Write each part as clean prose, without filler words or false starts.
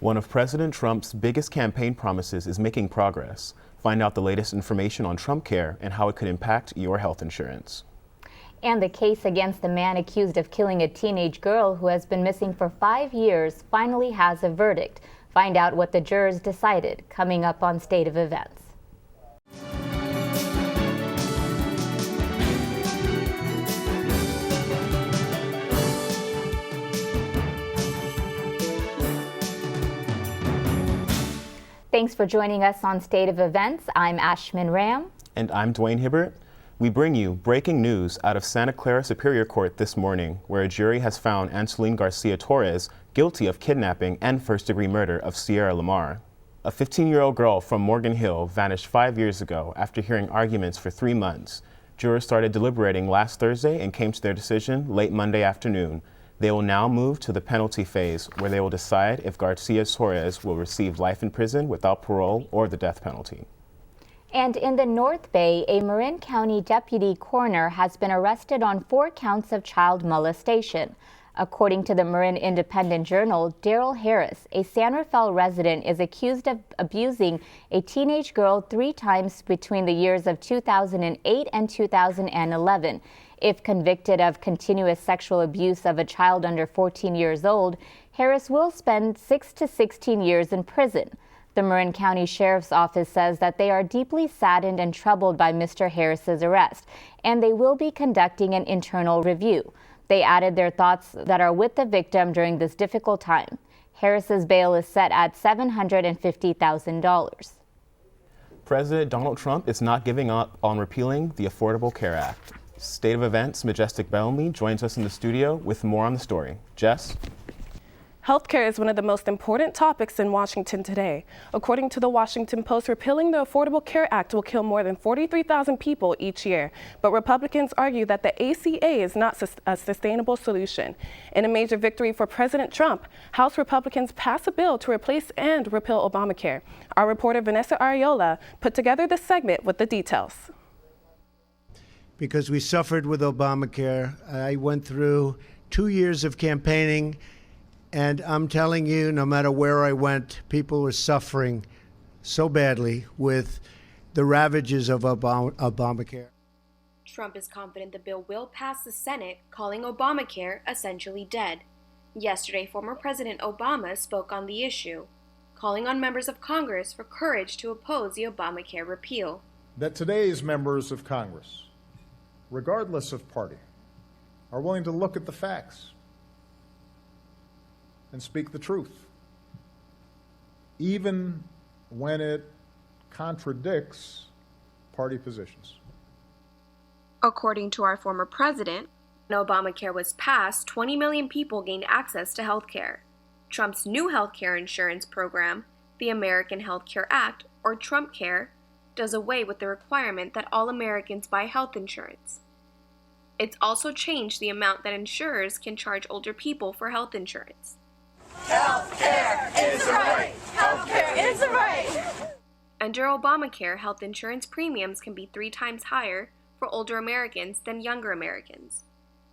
One of President Trump's biggest campaign promises is making progress. Find out the latest information on Trump Care and how it could impact your health insurance. And the case against the man accused of killing a teenage girl who has been missing for 5 years finally has a verdict. Find out what the jurors decided coming up on State of Events. Thanks for joining us on State of Events. I'm Ashman Ram. And I'm Dwayne Hibbert. We bring you breaking news out of Santa Clara Superior Court this morning, where a jury has found Angeline Garcia Torres guilty of kidnapping and first-degree murder of Sierra Lamar. A 15-year-old girl from Morgan Hill vanished 5 years ago after hearing arguments for 3 months. Jurors started deliberating last Thursday and came to their decision late Monday afternoon. They will now move to the penalty phase, where they will decide if Garcia Torres will receive life in prison without parole or the death penalty. And in the North Bay, a Marin County deputy coroner has been arrested on 4 counts of child molestation. According to the Marin Independent Journal, Daryl Harris, a San Rafael resident, is accused of abusing a teenage girl 3 times between the years of 2008 and 2011. If convicted of continuous sexual abuse of a child under 14 years old, Harris will spend 6 to 16 years in prison. The Marin County Sheriff's Office says that they are deeply saddened and troubled by Mr. Harris's arrest, and they will be conducting an internal review. They added their thoughts that are with the victim during this difficult time. Harris's bail is set at $750,000. President Donald Trump is not giving up on repealing the Affordable Care Act. State of Events' Majestic Bellamy joins us in the studio with more on the story. Jess? Healthcare is one of the most important topics in Washington today. According to the Washington Post, repealing the Affordable Care Act will kill more than 43,000 people each year. But Republicans argue that the ACA is not a sustainable solution. In a major victory for President Trump, House Republicans passed a bill to replace and repeal Obamacare. Our reporter Vanessa Ariola put together this segment with the details. Because we suffered with Obamacare. I went through 2 years of campaigning, and I'm telling you, no matter where I went, people were suffering so badly with the ravages of Obamacare. Trump is confident the bill will pass the Senate, calling Obamacare essentially dead. Yesterday, former President Obama spoke on the issue, calling on members of Congress for courage to oppose the Obamacare repeal. That today's members of Congress, regardless of party, are willing to look at the facts and speak the truth, even when it contradicts party positions. According to our former president, when Obamacare was passed, 20 million people gained access to health care. Trump's new health care insurance program, the American Health Care Act, or Trump Care, does away with the requirement that all Americans buy health insurance. It's also changed the amount that insurers can charge older people for health insurance. Healthcare is a right! Healthcare is a right! Under Obamacare, health insurance premiums can be 3 times higher for older Americans than younger Americans.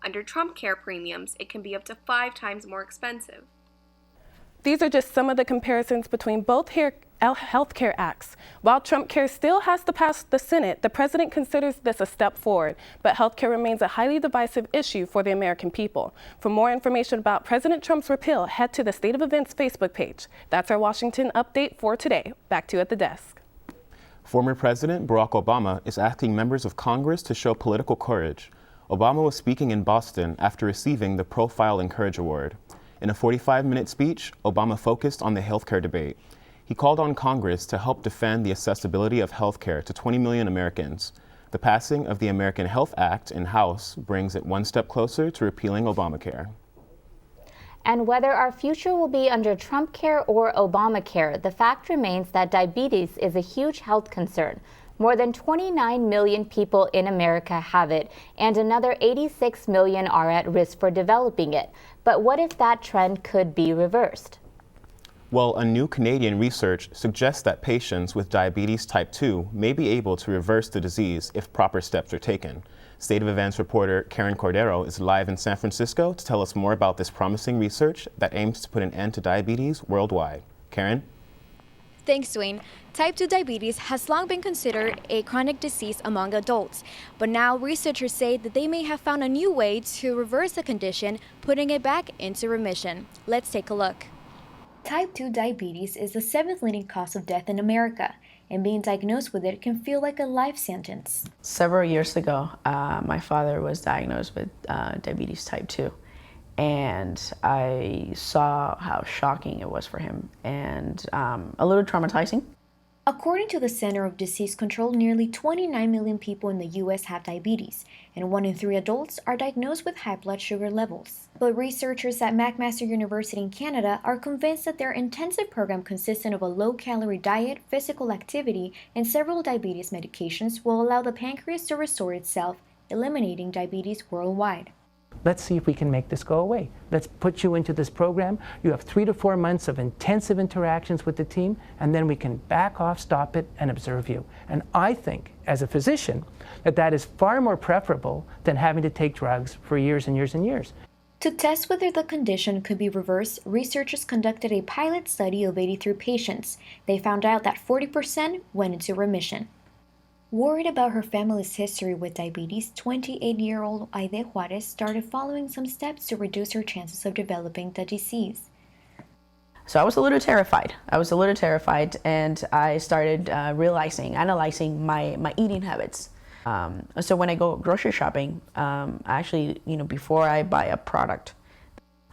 Under Trump Care premiums, it can be up to 5 times more expensive. These are just some of the comparisons between both health care acts. While Trump Care still has to pass the Senate, the president considers this a step forward, but health care remains a highly divisive issue for the American people. For more information about President Trump's repeal, head to the State of Events Facebook page. That's our Washington update for today. Back to you at the desk. Former President Barack Obama is asking members of Congress to show political courage. Obama was speaking in Boston after receiving the Profile and Courage Award. In a 45-minute speech, Obama focused on the healthcare debate. He called on Congress to help defend the accessibility of healthcare to 20 million Americans. The passing of the American Health Act in House brings it one step closer to repealing Obamacare. And whether our future will be under Trump Care or Obamacare, the fact remains that diabetes is a huge health concern. More than 29 million people in America have it, and another 86 million are at risk for developing it. But what if that trend could be reversed? Well, a new Canadian research suggests that patients with diabetes type 2 may be able to reverse the disease if proper steps are taken. State of Events reporter Karen Cordero is live in San Francisco to tell us more about this promising research that aims to put an end to diabetes worldwide. Karen? Thanks, Dwayne. Type 2 diabetes has long been considered a chronic disease among adults, but now researchers say that they may have found a new way to reverse the condition, putting it back into remission. Let's take a look. Type 2 diabetes is the 7th leading cause of death in America, and being diagnosed with it can feel like a life sentence. Several years ago, my father was diagnosed with diabetes type 2. And I saw how shocking it was for him and a little traumatizing. According to the Center of Disease Control, nearly 29 million people in the U.S. have diabetes, and 1 in 3 adults are diagnosed with high blood sugar levels. But researchers at McMaster University in Canada are convinced that their intensive program consistent of a low-calorie diet, physical activity, and several diabetes medications will allow the pancreas to restore itself, eliminating diabetes worldwide. Let's see if we can make this go away. Let's put you into this program. You have 3 to 4 months of intensive interactions with the team, and then we can back off, stop it, and observe you. And I think, as a physician, that is far more preferable than having to take drugs for years and years and years. To test whether the condition could be reversed, researchers conducted a pilot study of 83 patients. They found out that 40% went into remission. Worried about her family's history with diabetes, 28-year-old Aide Juarez started following some steps to reduce her chances of developing the disease. So I was a little terrified. And I started analyzing my eating habits. So when I go grocery shopping, actually, before I buy a product,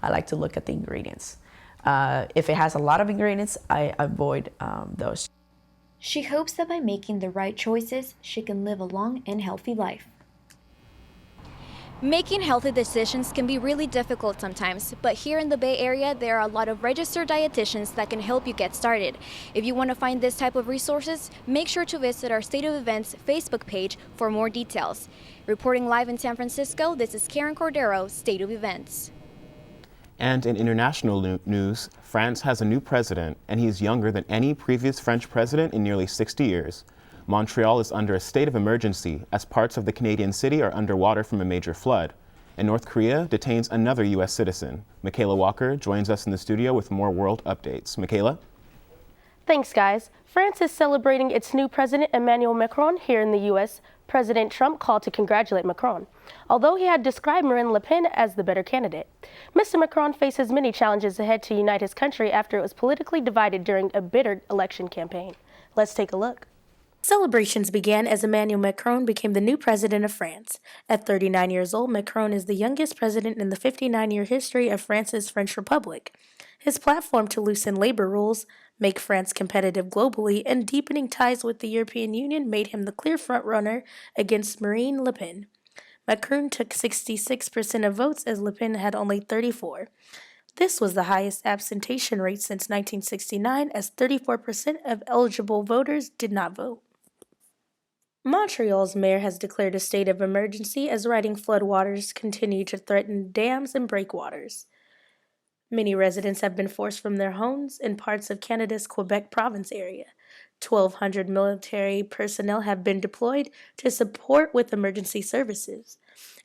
I like to look at the ingredients. If it has a lot of ingredients, I avoid those. She hopes that by making the right choices, she can live a long and healthy life. Making healthy decisions can be really difficult sometimes, but here in the Bay Area, there are a lot of registered dietitians that can help you get started. If you want to find this type of resources, make sure to visit our State of Events Facebook page for more details. Reporting live in San Francisco, this is Karen Cordero, State of Events. And in international news, France has a new president, and he is younger than any previous French president in nearly 60 years. Montreal is under a state of emergency as parts of the Canadian city are underwater from a major flood. And North Korea detains another U.S. citizen. Michaela Walker joins us in the studio with more world updates. Michaela? Thanks, guys. France is celebrating its new president, Emmanuel Macron, here in the U.S. President Trump called to congratulate Macron, although he had described Marine Le Pen as the better candidate. Mr. Macron faces many challenges ahead to unite his country after it was politically divided during a bitter election campaign. Let's take a look. Celebrations began as Emmanuel Macron became the new president of France. At 39 years old, Macron is the youngest president in the 59-year history of France's French Republic. His platform to loosen labor rules, make France competitive globally, and deepening ties with the European Union made him the clear frontrunner against Marine Le Pen. Macron took 66% of votes as Le Pen had only 34%. This was the highest abstention rate since 1969, as 34% of eligible voters did not vote. Montreal's mayor has declared a state of emergency as rising floodwaters continue to threaten dams and breakwaters. Many residents have been forced from their homes in parts of Canada's Quebec province area. 1,200 military personnel have been deployed to support with emergency services.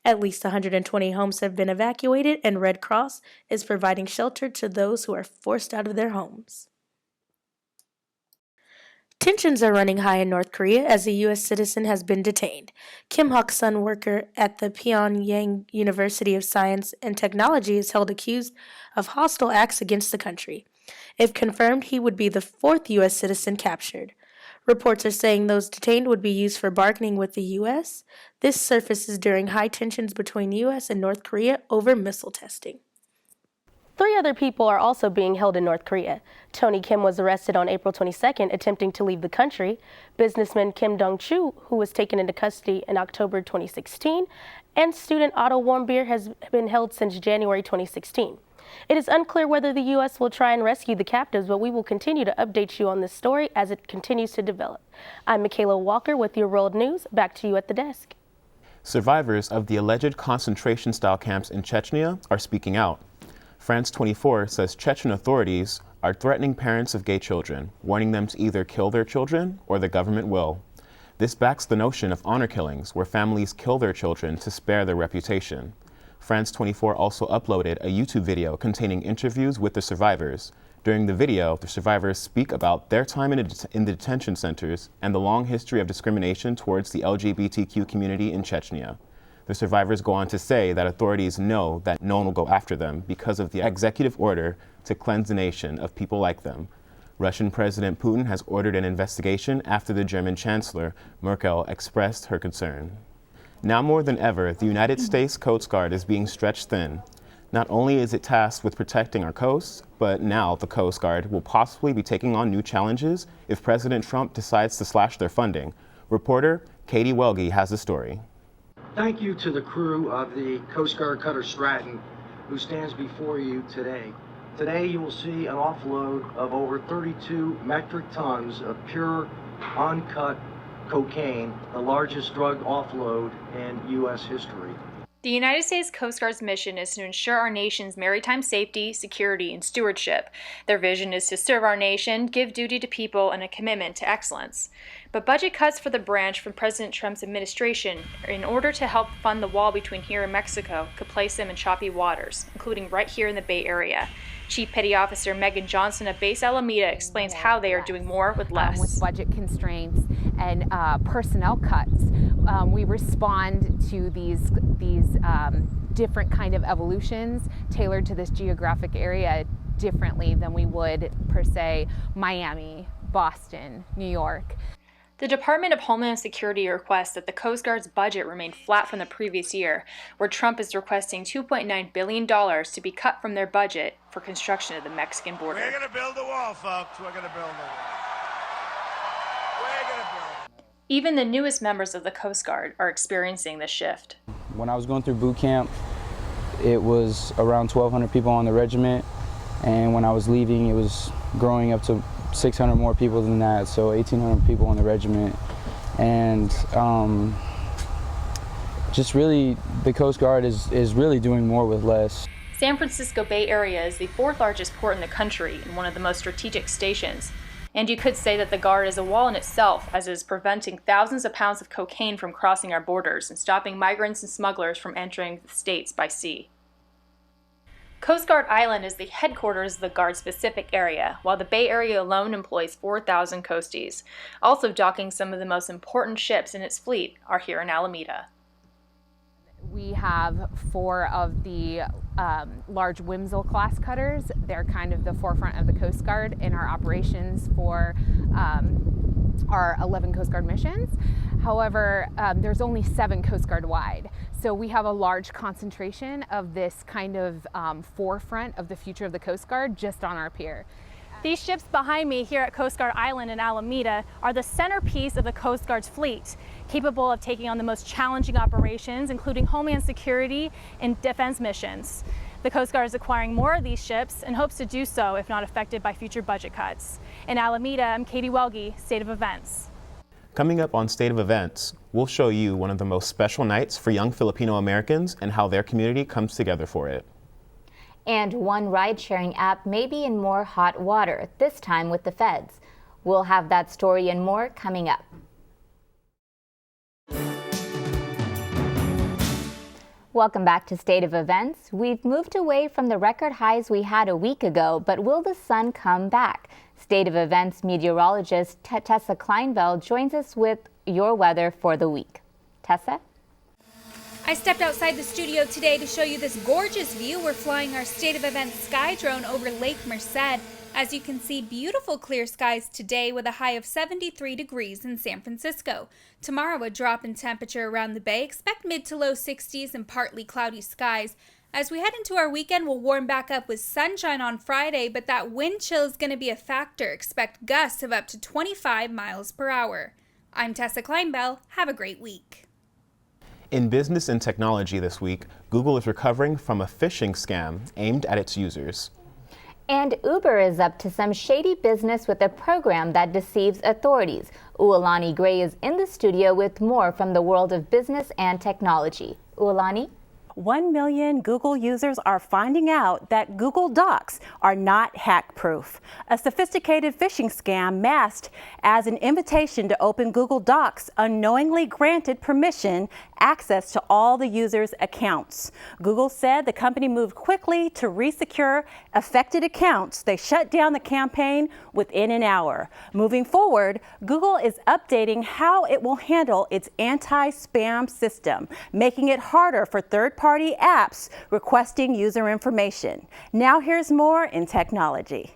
At least 120 homes have been evacuated, and Red Cross is providing shelter to those who are forced out of their homes. Tensions are running high in North Korea as a U.S. citizen has been detained. Kim Hok-sun, worker at the Pyongyang University of Science and Technology, is held accused of hostile acts against the country. If confirmed, he would be the 4th U.S. citizen captured. Reports are saying those detained would be used for bargaining with the U.S. This surfaces during high tensions between U.S. and North Korea over missile testing. 3 other people are also being held in North Korea. Tony Kim was arrested on April 22nd attempting to leave the country. Businessman Kim Dong-chu, who was taken into custody in October 2016, and student Otto Warmbier has been held since January 2016. It is unclear whether the U.S. will try and rescue the captives, but we will continue to update you on this story as it continues to develop. I'm Michaela Walker with your World News. Back to you at the desk. Survivors of the alleged concentration-style camps in Chechnya are speaking out. France 24 says Chechen authorities are threatening parents of gay children, warning them to either kill their children or the government will. This backs the notion of honor killings, where families kill their children to spare their reputation. France 24 also uploaded a YouTube video containing interviews with the survivors. During the video, the survivors speak about their time in the detention centers and the long history of discrimination towards the LGBTQ community in Chechnya. The survivors go on to say that authorities know that no one will go after them because of the executive order to cleanse the nation of people like them. Russian President Putin has ordered an investigation after the German Chancellor Merkel expressed her concern. Now more than ever, the United States Coast Guard is being stretched thin. Not only is it tasked with protecting our coasts, but now the Coast Guard will possibly be taking on new challenges if President Trump decides to slash their funding. Reporter Katie Welge has the story. Thank you to the crew of the Coast Guard Cutter Stratton, who stands before you today. Today you will see an offload of over 32 metric tons of pure, uncut cocaine, the largest drug offload in U.S. history. The United States Coast Guard's mission is to ensure our nation's maritime safety, security, and stewardship. Their vision is to serve our nation, give duty to people, and a commitment to excellence. But budget cuts for the branch from President Trump's administration in order to help fund the wall between here and Mexico could place them in choppy waters, including right here in the Bay Area. Chief Petty Officer Megan Johnson of Base Alameda explains how they are doing more with less. With budget constraints and personnel cuts, we respond to these different kind of evolutions tailored to this geographic area differently than we would, per se, Miami, Boston, New York. The Department of Homeland Security requests that the Coast Guard's budget remain flat from the previous year, where Trump is requesting $2.9 billion to be cut from their budget for construction of the Mexican border. We're going to build a wall, folks. We're going to build a wall. We're going to build. Even the newest members of the Coast Guard are experiencing this shift. When I was going through boot camp, it was around 1,200 people on the regiment, and when I was leaving, it was growing up to 600 more people than that, so 1,800 people in the regiment. And just really, the Coast Guard is really doing more with less. San Francisco Bay Area is the fourth largest port in the country and one of the most strategic stations. And you could say that the Guard is a wall in itself, as it is preventing thousands of pounds of cocaine from crossing our borders and stopping migrants and smugglers from entering the states by sea. Coast Guard Island is the headquarters of the Guard's Pacific area, while the Bay Area alone employs 4,000 coasties. Also docking some of the most important ships in its fleet are here in Alameda. We have 4 of the large Wimsel class cutters. They're kind of the forefront of the Coast Guard in our operations for our 11 Coast Guard missions. However, there's only 7 Coast Guard wide. So we have a large concentration of this kind of forefront of the future of the Coast Guard just on our pier. These ships behind me here at Coast Guard Island in Alameda are the centerpiece of the Coast Guard's fleet, capable of taking on the most challenging operations, including homeland security and defense missions. The Coast Guard is acquiring more of these ships and hopes to do so if not affected by future budget cuts. In Alameda, I'm Katie Welge, State of Events. Coming up on State of Events, we'll show you one of the most special nights for young Filipino Americans and how their community comes together for it. And one ride-sharing app may be in more hot water, this time with the feds. We'll have that story and more coming up. Welcome back to State of Events. We've moved away from the record highs we had a week ago, but will the sun come back? State of Events meteorologist Tessa Kleinbell joins us with your weather for the week. Tessa? I stepped outside the studio today to show you this gorgeous view. We're flying our State of Events sky drone over Lake Merced. As you can see, beautiful clear skies today with a high of 73 degrees in San Francisco. Tomorrow, a drop in temperature around the bay. Expect mid to low 60s and partly cloudy skies. As we head into our weekend, we'll warm back up with sunshine on Friday, but that wind chill is going to be a factor. Expect gusts of up to 25 miles per hour. I'm Tessa Kleinbell. Have a great week. In business and technology this week, Google is recovering from a phishing scam aimed at its users. And Uber is up to some shady business with a program that deceives authorities. Uolani Gray is in the studio with more from the world of business and technology. Uolani? 1 million Google users are finding out that Google Docs are not hack-proof. A sophisticated phishing scam masked as an invitation to open Google Docs unknowingly granted permission access to all the users' accounts. Google said the company moved quickly to resecure affected accounts. They shut down the campaign within an hour. Moving forward, Google is updating how it will handle its anti-spam system, making it harder for third-party apps requesting user information. Now here's more in technology.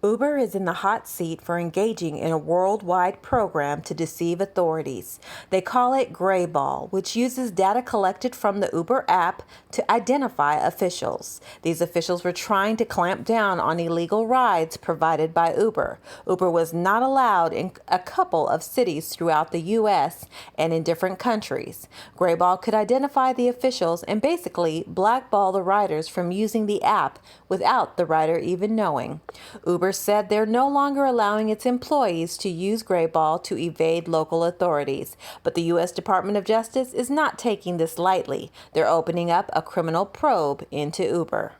Uber is in the hot seat for engaging in a worldwide program to deceive authorities. They call it Greyball, which uses data collected from the Uber app to identify officials. These officials were trying to clamp down on illegal rides provided by Uber. Uber was not allowed in a couple of cities throughout the U.S. and in different countries. Greyball could identify the officials and basically blackball the riders from using the app without the rider even knowing. Uber said they're no longer allowing its employees to use Greyball to evade local authorities. But the U.S. Department of Justice is not taking this lightly. They're opening up a criminal probe into Uber.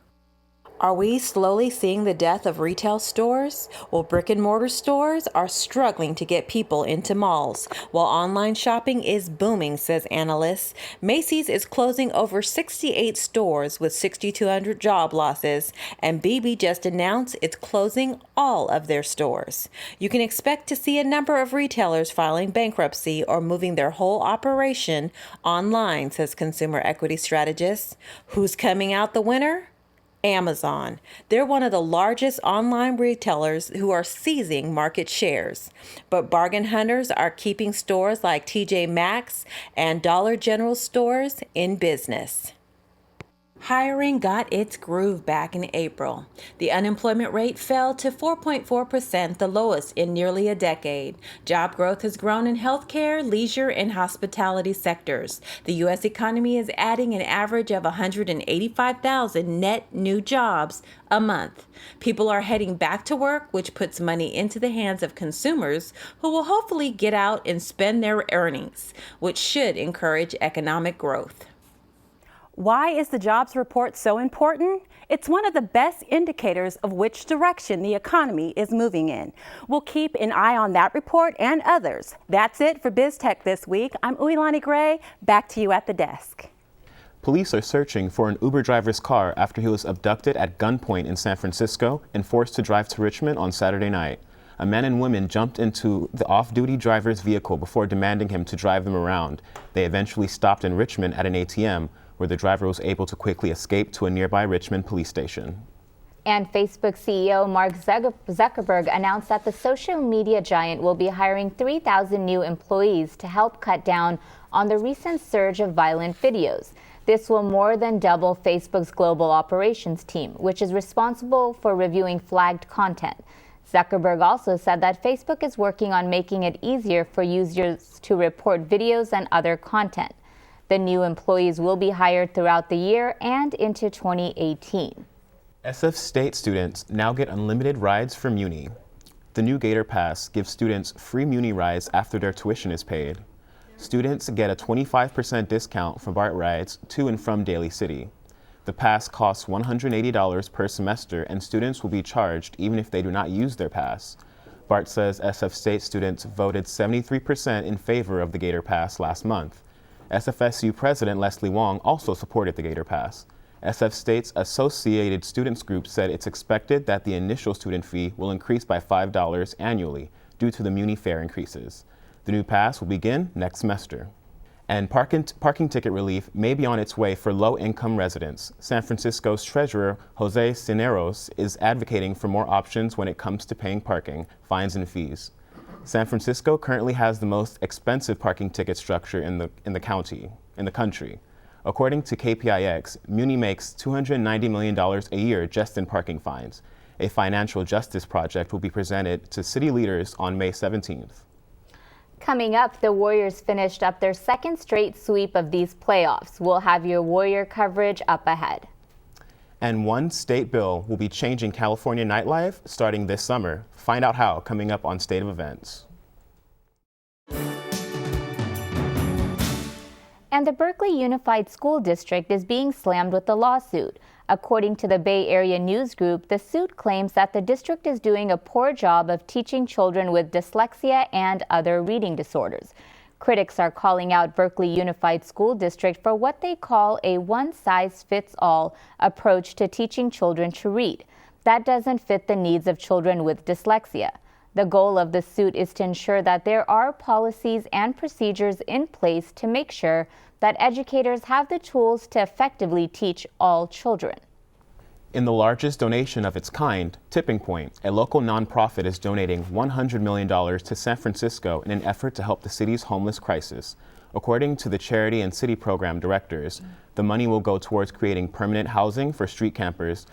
Are we slowly seeing the death of retail stores? Well, brick-and-mortar stores are struggling to get people into malls, while online shopping is booming, says analysts. Macy's is closing over 68 stores with 6,200 job losses, and BB just announced it's closing all of their stores. You can expect to see a number of retailers filing bankruptcy or moving their whole operation online, says consumer equity strategist. Who's coming out the winner? Amazon. They're one of the largest online retailers who are seizing market shares. But bargain hunters are keeping stores like TJ Maxx and Dollar General stores in business. Hiring got its groove back in April. The unemployment rate fell to 4.4%, the lowest in nearly a decade. Job growth has grown in healthcare, leisure, and hospitality sectors. The U.S. economy is adding an average of 185,000 net new jobs a month. People are heading back to work, which puts money into the hands of consumers who will hopefully get out and spend their earnings, which should encourage economic growth. Why is the jobs report so important? It's one of the best indicators of which direction the economy is moving in. We'll keep an eye on that report and others. That's it for BizTech this week. I'm Uilani Gray. Back to you at the desk. Police are searching for an Uber driver's car after he was abducted at gunpoint in San Francisco and forced to drive to Richmond on Saturday night. A man and woman jumped into the off-duty driver's vehicle before demanding him to drive them around. They eventually stopped in Richmond at an ATM, where the driver was able to quickly escape to a nearby Richmond police station. And Facebook CEO Mark Zuckerberg announced that the social media giant will be hiring 3,000 new employees to help cut down on the recent surge of violent videos. This will more than double Facebook's global operations team, which is responsible for reviewing flagged content. Zuckerberg also said that Facebook is working on making it easier for users to report videos and other content. The new employees will be hired throughout the year and into 2018. SF State students now get unlimited rides for Muni. The new Gator Pass gives students free Muni rides after their tuition is paid. Students get a 25% discount for BART rides to and from Daly City. The pass costs $180 per semester, and students will be charged even if they do not use their pass. BART says SF State students voted 73% in favor of the Gator Pass last month. SFSU President Leslie Wong also supported the Gator Pass. SF State's Associated Students Group said it's expected that the initial student fee will increase by $5 annually due to the Muni fare increases. The new pass will begin next semester. And parking ticket relief may be on its way for low-income residents. San Francisco's Treasurer Jose Cineros is advocating for more options when it comes to paying parking, fines, and fees. San Francisco currently has the most expensive parking ticket structure in the country. According to KPIX, Muni makes $290 million a year just in parking fines. A financial justice project will be presented to city leaders on May 17th. Coming up, the Warriors finished up their second straight sweep of these playoffs. We'll have your Warrior coverage up ahead. And one state bill will be changing California nightlife starting this summer. Find out how coming up on State of Events. And the Berkeley Unified School District is being slammed with the lawsuit. According to the Bay Area News Group, the suit claims that the district is doing a poor job of teaching children with dyslexia and other reading disorders. Critics are calling out Berkeley Unified School District for what they call a one-size-fits-all approach to teaching children to read. That doesn't fit the needs of children with dyslexia. The goal of the suit is to ensure that there are policies and procedures in place to make sure that educators have the tools to effectively teach all children. In the largest donation of its kind, Tipping Point, a local nonprofit, is donating $100 million to San Francisco in an effort to help the city's homeless crisis. According to the charity and city program directors, the money will go towards creating permanent housing for street campers,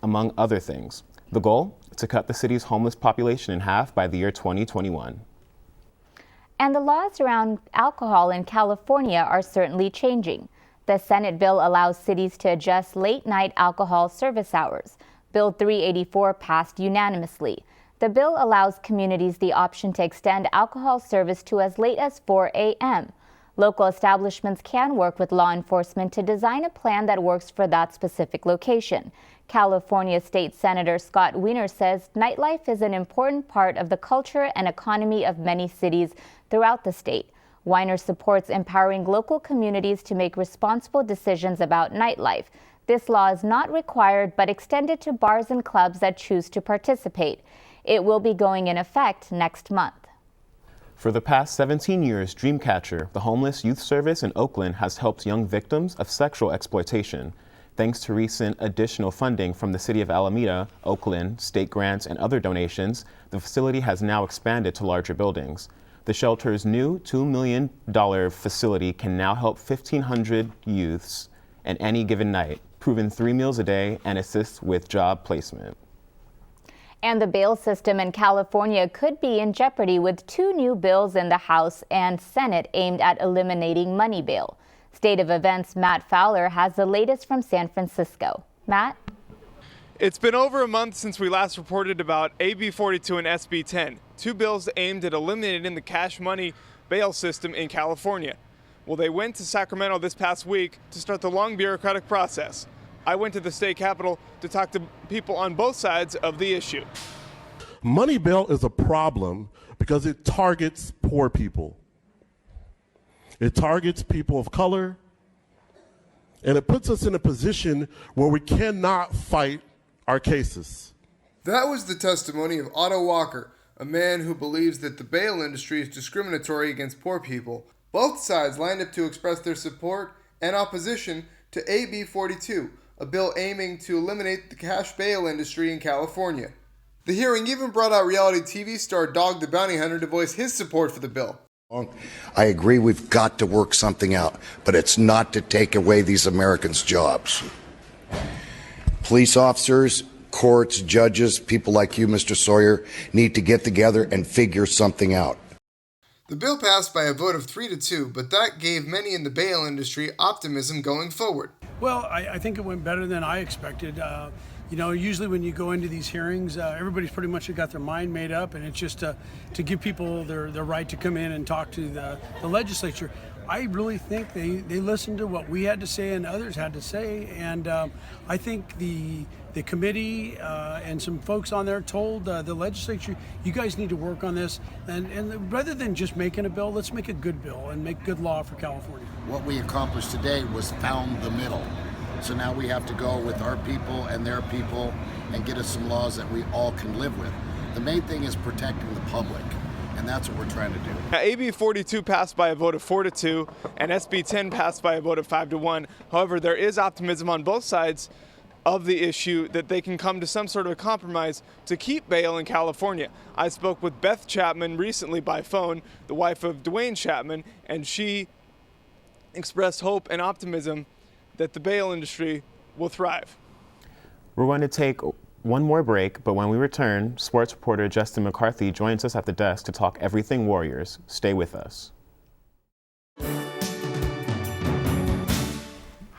among other things. The goal? To cut the city's homeless population in half by the year 2021. And the laws around alcohol in California are certainly changing. The Senate bill allows cities to adjust late-night alcohol service hours. Bill 384 passed unanimously. The bill allows communities the option to extend alcohol service to as late as 4 a.m. Local establishments can work with law enforcement to design a plan that works for that specific location. California State Senator Scott Wiener says nightlife is an important part of the culture and economy of many cities throughout the state. Weiner supports empowering local communities to make responsible decisions about nightlife. This law is not required but extended to bars and clubs that choose to participate. It will be going in effect next month. For the past 17 years, Dreamcatcher, the homeless youth service in Oakland, has helped young victims of sexual exploitation. Thanks to recent additional funding from the City of Alameda, Oakland, state grants, and other donations, the facility has now expanded to larger buildings. The shelter's new $2 million facility can now help 1,500 youths at any given night, proven 3 meals a day, and assists with job placement. And the bail system in California could be in jeopardy with 2 new bills in the House and Senate aimed at eliminating money bail. State of Events' Matt Fowler has the latest from San Francisco. Matt? It's been over a month since we last reported about AB 42 and SB 10, 2 bills aimed at eliminating the cash money bail system in California. Well, they went to Sacramento this past week to start the long bureaucratic process. I went to the state capitol to talk to people on both sides of the issue. Money bail is a problem because it targets poor people. It targets people of color, and it puts us in a position where we cannot fight our cases. That was the testimony of Otto Walker, a man who believes that the bail industry is discriminatory against poor people. Both sides lined up to express their support and opposition to AB 42, a bill aiming to eliminate the cash bail industry in California. The hearing even brought out reality TV star Dog the Bounty Hunter to voice his support for the bill. I agree we've got to work something out, but it's not to take away these Americans' jobs. Police officers, courts, judges, people like you, Mr. Sawyer, need to get together and figure something out. The bill passed by a vote of 3-2, but that gave many in the bail industry optimism going forward. Well, I think it went better than I expected. You know, usually when you go into these hearings, everybody's pretty much got their mind made up, and it's just to give people their right to come in and talk to the legislature. I really think they listened to what we had to say and others had to say, and I think the committee and some folks on there told the legislature, you guys need to work on this, and rather than just making a bill, let's make a good bill and make good law for California. What we accomplished today was found the middle. So now we have to go with our people and their people and get us some laws that we all can live with. The main thing is protecting the public, and that's what we're trying to do. Now, AB 42 passed by a vote of 4-2, and SB 10 passed by a vote of 5-1. However, there is optimism on both sides of the issue that they can come to some sort of a compromise to keep bail in California. I spoke with Beth Chapman recently by phone, the wife of Dwayne Chapman, and she expressed hope and optimism that the bail industry will thrive. We're going to take one more break, but when we return, sports reporter Justin McCarthy joins us at the desk to talk everything Warriors. Stay with us.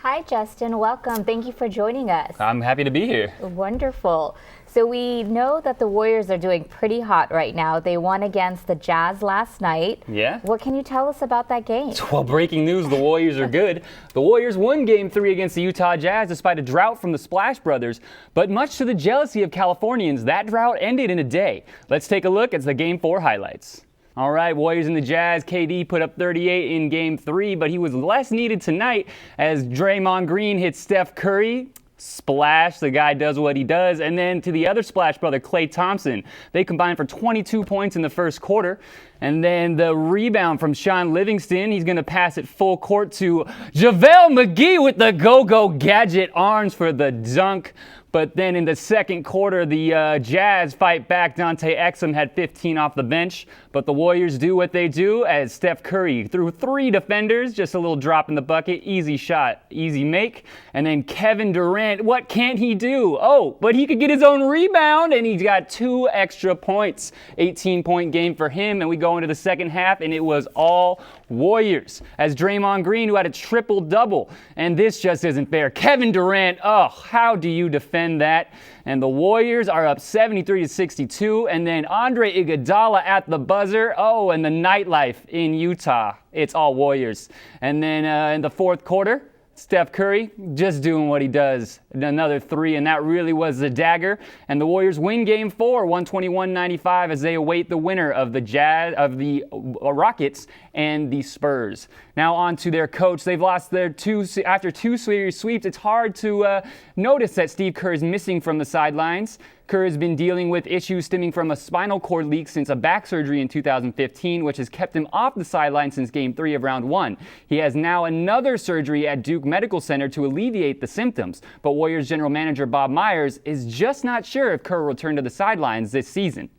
Hi, Justin. Welcome. Thank you for joining us. I'm happy to be here. Wonderful. So we know that the Warriors are doing pretty hot right now. They won against the Jazz last night. Yeah. What can you tell us about that game? Well, breaking news, the Warriors are good. The Warriors won Game 3 against the Utah Jazz despite a drought from the Splash Brothers. But much to the jealousy of Californians, that drought ended in a day. Let's take a look at the Game 4 highlights. All right, Warriors and the Jazz. KD put up 38 in Game 3, but he was less needed tonight as Draymond Green hit Steph Curry. Splash, the guy does what he does. And then to the other Splash brother, Klay Thompson. They combined for 22 points in the first quarter. And then the rebound from Sean Livingston. He's going to pass it full court to JaVale McGee with the go-go gadget arms for the dunk. But then in the second quarter, the Jazz fight back. Dante Exum had 15 off the bench. But the Warriors do what they do as Steph Curry threw 3 defenders. Just a little drop in the bucket. Easy shot, easy make. And then Kevin Durant, what can't he do? Oh, but he could get his own rebound, and he got 2 extra points. 18-point game for him. And we go into the second half, and it was all Warriors. As Draymond Green, who had a triple-double. And this just isn't fair. Kevin Durant, oh, how do you defend that? And the Warriors are up 73-62. And then Andre Iguodala at the buzzer. Oh, and the nightlife in Utah. It's all Warriors. And then in the fourth quarter, Steph Curry just doing what he does. Another 3, and that really was the dagger. And the Warriors win Game 4, 121-95, as they await the winner of the Rockets and the Spurs. Now on to their coach. They've lost after 2 series sweeps. It's hard to notice that Steve Kerr is missing from the sidelines. Kerr has been dealing with issues stemming from a spinal cord leak since a back surgery in 2015, which has kept him off the sideline since Game 3 of Round 1. He has now another surgery at Duke Medical Center to alleviate the symptoms, but Warriors general manager Bob Myers is just not sure if Kerr will return to the sidelines this season.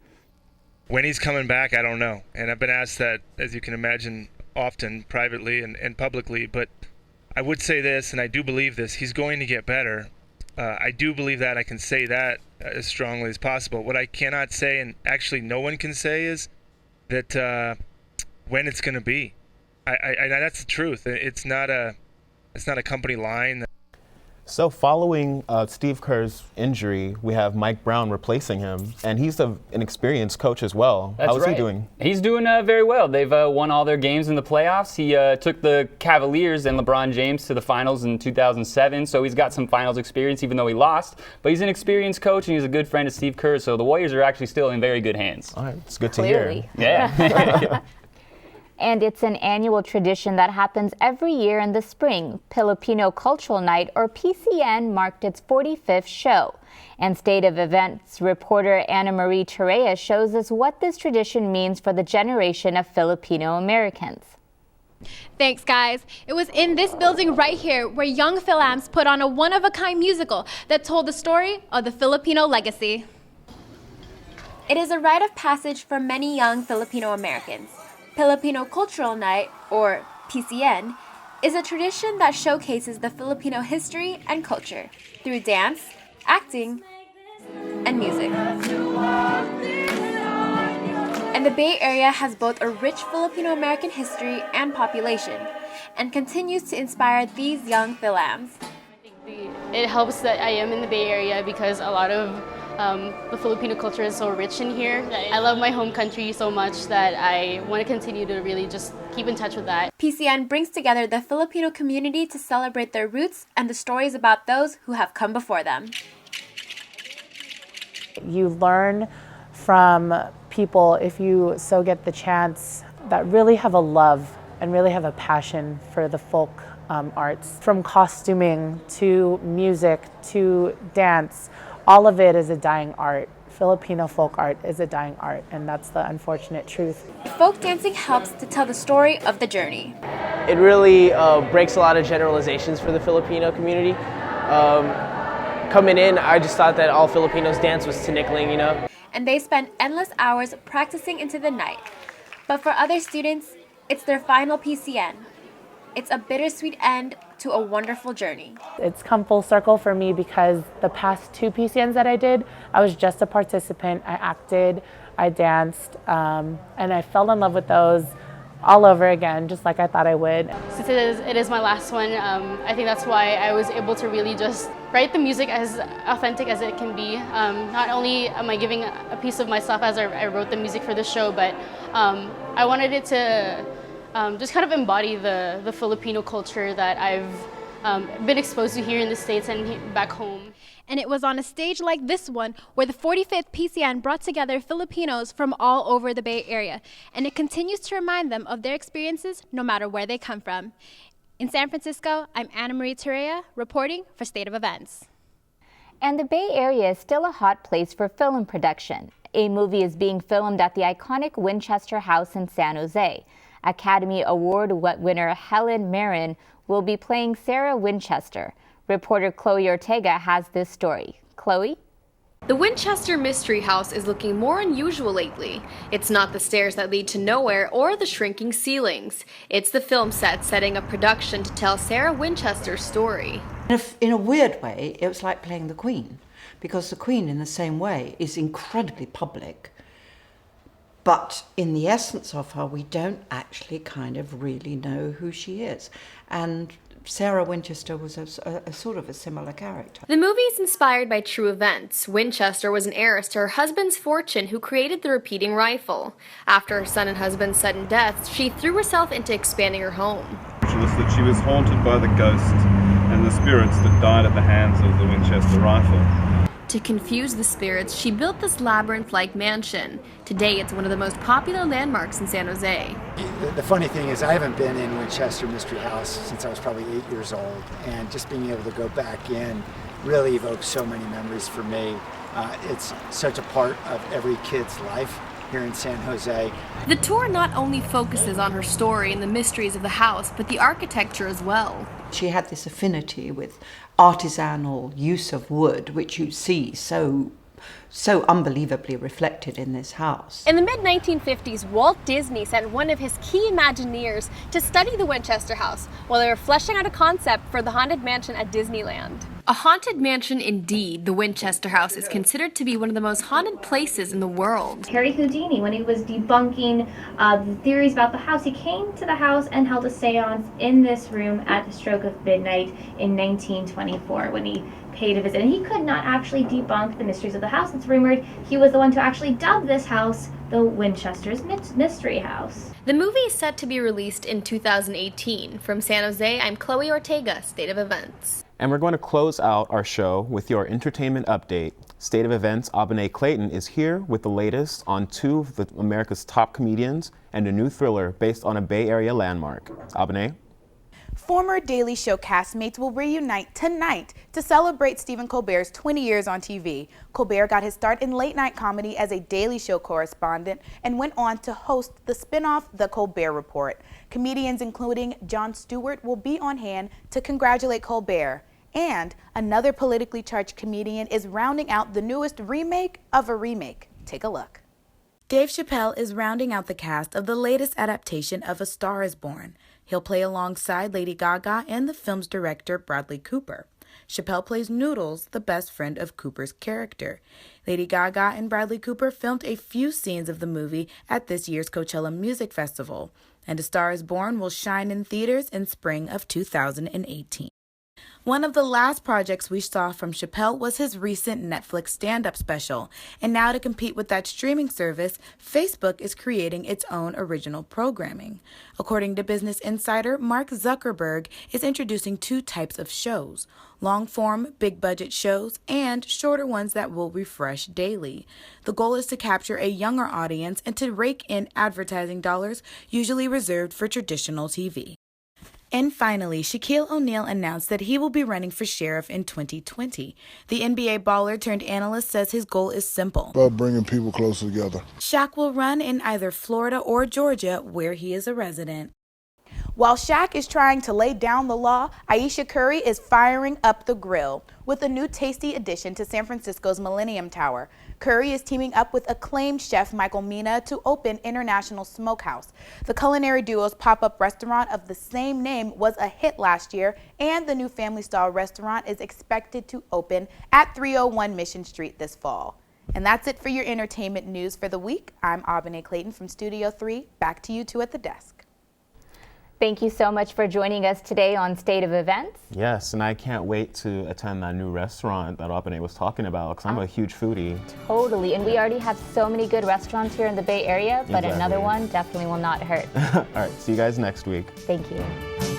When he's coming back, I don't know. And I've been asked that, as you can imagine, often privately and publicly, but I would say this, and I do believe this, he's going to get better. I do believe that. I can say that as strongly as possible. What I cannot say, and actually no one can say, is that when it's going to be. That's the truth. It's not a company line. So following Steve Kerr's injury, we have Mike Brown replacing him, and he's an experienced coach as well. That's How is right. he doing? He's doing very well. They've won all their games in the playoffs. He took the Cavaliers and LeBron James to the finals in 2007, so he's got some finals experience even though he lost. But he's an experienced coach, and he's a good friend of Steve Kerr, so the Warriors are actually still in very good hands. All right, it's good to Clearly. hear. Yeah. And it's an annual tradition that happens every year in the spring. Filipino Cultural Night, or PCN, marked its 45th show. And State of Events reporter Anna Marie Torrea shows us what this tradition means for the generation of Filipino Americans. Thanks, guys. It was in this building right here where young Philams put on a one-of-a-kind musical that told the story of the Filipino legacy. It is a rite of passage for many young Filipino Americans. Filipino Cultural Night, or PCN, is a tradition that showcases the Filipino history and culture through dance, acting, and music. And the Bay Area has both a rich Filipino American history and population, and continues to inspire these young Philams. It helps that I am in the Bay Area because a lot of the Filipino culture is so rich in here. I love my home country so much that I want to continue to really just keep in touch with that. PCN brings together the Filipino community to celebrate their roots and the stories about those who have come before them. You learn from people, if you so get the chance, that really have a love and really have a passion for the folk arts. From costuming to music to dance, all of it is a dying art. Filipino folk art is a dying art, and that's the unfortunate truth. Folk dancing helps to tell the story of the journey. It really breaks a lot of generalizations for the Filipino community. Coming in, I just thought that all Filipinos dance was tinikling, you know? And they spend endless hours practicing into the night. But for other students, it's their final PCN. It's a bittersweet end to a wonderful journey. It's come full circle for me because the past 2 PCNs that I did, I was just a participant. I acted, I danced, and I fell in love with those all over again, just like I thought I would. Since it is my last one, I think that's why I was able to really just write the music as authentic as it can be. Not only am I giving a piece of myself as I wrote the music for the show, but I wanted it to just kind of embody the Filipino culture that I've been exposed to here in the States and back home. And it was on a stage like this one where the 45th PCN brought together Filipinos from all over the Bay Area, and it continues to remind them of their experiences no matter where they come from. In San Francisco, I'm Anna Marie Torrea reporting for State of Events. And the Bay Area is still a hot place for film production. A movie is being filmed at the iconic Winchester House in San Jose. Academy Award winner Helen Mirren will be playing Sarah Winchester. Reporter Chloe Ortega has this story. Chloe? The Winchester Mystery House is looking more unusual lately. It's not the stairs that lead to nowhere or the shrinking ceilings. It's the film set setting up production to tell Sarah Winchester's story. In a weird way, it was like playing the Queen, because the Queen, in the same way, is incredibly public. But in the essence of her, we don't actually kind of really know who she is. And Sarah Winchester was a sort of a similar character. The movie is inspired by true events. Winchester was an heiress to her husband's fortune who created the repeating rifle. After her son and husband's sudden deaths, she threw herself into expanding her home. She was haunted by the ghosts and the spirits that died at the hands of the Winchester rifle. To confuse the spirits, she built this labyrinth-like mansion. Today, it's one of the most popular landmarks in San Jose. The funny thing is, I haven't been in Winchester Mystery House since I was probably 8 years old, and just being able to go back in really evokes so many memories for me. It's such a part of every kid's life here in San Jose. The tour not only focuses on her story and the mysteries of the house, but the architecture as well. She had this affinity with artisanal use of wood, which you see so unbelievably reflected in this house. In the mid-1950s, Walt Disney sent one of his key Imagineers to study the Winchester House while they were fleshing out a concept for the Haunted Mansion at Disneyland. A haunted mansion indeed, the Winchester House is considered to be one of the most haunted places in the world. Harry Houdini, when he was debunking the theories about the house, he came to the house and held a seance in this room at the stroke of midnight in 1924 when he paid a visit. And he could not actually debunk the mysteries of the house. It's rumored he was the one to actually dub this house the Winchester's Mystery House. The movie is set to be released in 2018. From San Jose, I'm Chloe Ortega, State of Events. And we're going to close out our show with your entertainment update. State of Events' Abene Clayton is here with the latest on two of America's top comedians and a new thriller based on a Bay Area landmark. Abene? Former Daily Show castmates will reunite tonight to celebrate Stephen Colbert's 20 years on TV. Colbert got his start in late-night comedy as a Daily Show correspondent and went on to host the spin-off The Colbert Report. Comedians including Jon Stewart will be on hand to congratulate Colbert. And another politically charged comedian is rounding out the newest remake of a remake. Take a look. Dave Chappelle is rounding out the cast of the latest adaptation of A Star is Born. He'll play alongside Lady Gaga and the film's director Bradley Cooper. Chappelle plays Noodles, the best friend of Cooper's character. Lady Gaga and Bradley Cooper filmed a few scenes of the movie at this year's Coachella Music Festival. And A Star is Born will shine in theaters in spring of 2018. One of the last projects we saw from Chappelle was his recent Netflix stand-up special. And now to compete with that streaming service, Facebook is creating its own original programming. According to Business Insider, Mark Zuckerberg is introducing two types of shows: long-form, big-budget shows and shorter ones that will refresh daily. The goal is to capture a younger audience and to rake in advertising dollars usually reserved for traditional TV. And finally, Shaquille O'Neal announced that he will be running for sheriff in 2020. The NBA baller turned analyst says his goal is simple: about bringing people closer together. Shaq will run in either Florida or Georgia, where he is a resident. While Shaq is trying to lay down the law, Ayesha Curry is firing up the grill with a new tasty addition to San Francisco's Millennium Tower. Curry is teaming up with acclaimed chef Michael Mina to open International Smokehouse. The culinary duo's pop-up restaurant of the same name was a hit last year, and the new family-style restaurant is expected to open at 301 Mission Street this fall. And that's it for your entertainment news for the week. I'm Abene Clayton from Studio 3. Back to you two at the desk. Thank you so much for joining us today on State of Events. Yes, and I can't wait to attend that new restaurant that Opene was talking about because I'm a huge foodie. Totally, and we already have so many good restaurants here in the Bay Area, but Exactly. another one definitely will not hurt. All right, see you guys next week. Thank you.